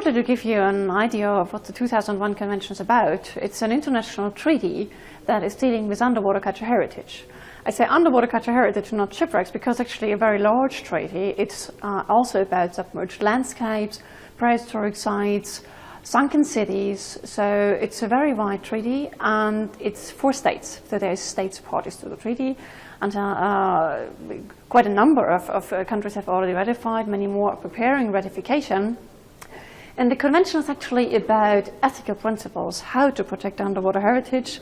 shortly to give you an idea of what the 2001 Convention is about, it's an international treaty that is dealing with underwater cultural heritage. I say underwater cultural heritage, not shipwrecks, because actually a very large treaty. It's also about submerged landscapes, prehistoric sites, sunken cities. So it's a very wide treaty, and it's 4 states. So there's states parties to the treaty, and quite a number of countries have already ratified. Many more are preparing ratification. And the convention is actually about ethical principles, how to protect underwater heritage,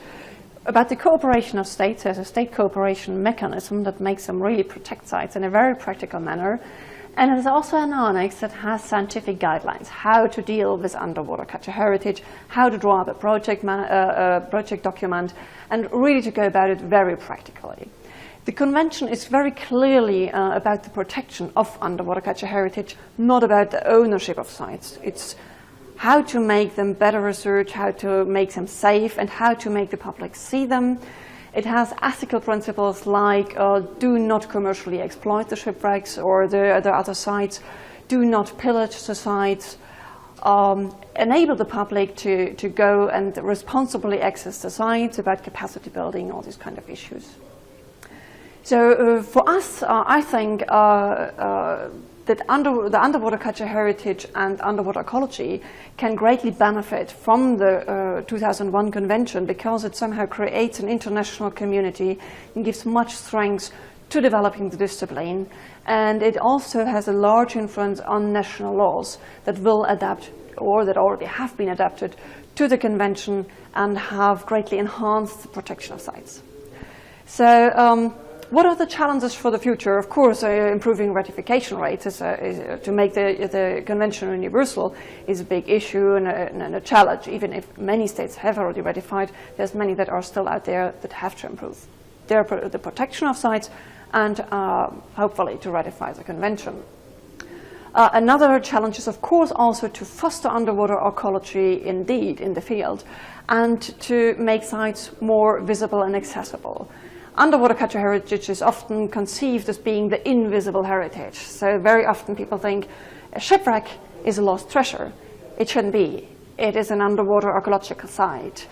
about the cooperation of states. There's a state cooperation mechanism that makes them really protect sites in a very practical manner. And there's also an annex that has scientific guidelines, how to deal with underwater cultural heritage, how to draw up a project document, and really to go about it very practically. The convention is very clearly about the protection of underwater cultural heritage, not about the ownership of sites. It's how to make them better researched, how to make them safe, and how to make the public see them. It has ethical principles like do not commercially exploit the shipwrecks or the other sites, do not pillage the sites, enable the public to go and responsibly access the sites, about capacity building, all these kind of issues. So for us, I think that the underwater cultural heritage and underwater ecology can greatly benefit from the 2001 Convention, because it somehow creates an international community and gives much strength to developing the discipline. And it also has a large influence on national laws that will adapt, or that already have been adapted, to the Convention and have greatly enhanced the protection of sites. So what are the challenges for the future? Of course, improving ratification rates to make the Convention universal is a big issue and a challenge. Even if many states have already ratified, there's many that are still out there that have to improve the protection of sites and hopefully to ratify the Convention. Another challenge is, of course, also to foster underwater ecology indeed in the field and to make sites more visible and accessible. Underwater cultural heritage is often conceived as being the invisible heritage. So very often people think a shipwreck is a lost treasure. It shouldn't be. It is an underwater ecological site.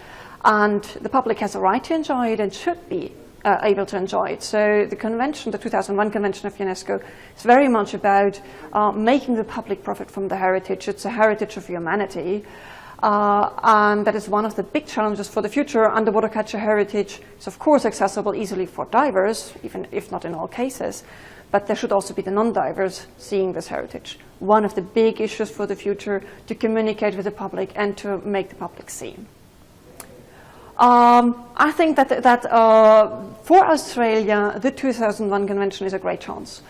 And the public has a right to enjoy it and should be able to enjoy it. So the convention, the 2001 Convention of UNESCO, is very much about making the public profit from the heritage. It's a heritage of humanity. And that is one of the big challenges for the future. Underwater cultural heritage is of course accessible easily for divers, even if not in all cases, but there should also be the non-divers seeing this heritage. One of the big issues for the future, to communicate with the public and to make the public see. I think that for Australia, the 2001 Convention is a great chance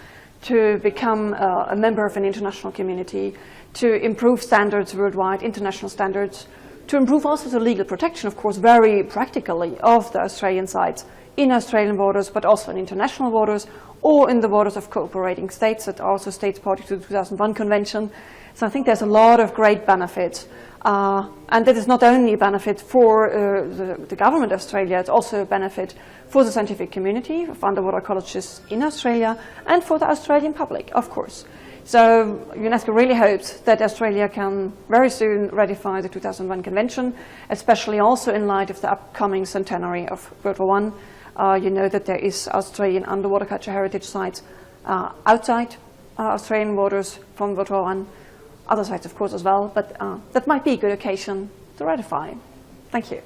to become a member of an international community, to improve standards worldwide, international standards, to improve also the legal protection, of course, very practically of the Australian sites in Australian waters, but also in international waters, or in the waters of cooperating states that are also states party to the 2001 Convention. So I think there's a lot of great benefits. And that is not only a benefit for the government of Australia, it's also a benefit for the scientific community of underwater ecologists in Australia and for the Australian public, of course. So UNESCO really hopes that Australia can very soon ratify the 2001 Convention, especially also in light of the upcoming centenary of World War I. You know that there is Australian underwater cultural heritage sites outside Australian waters from World War I. Other sites, of course, as well, but that might be a good occasion to ratify. Thank you.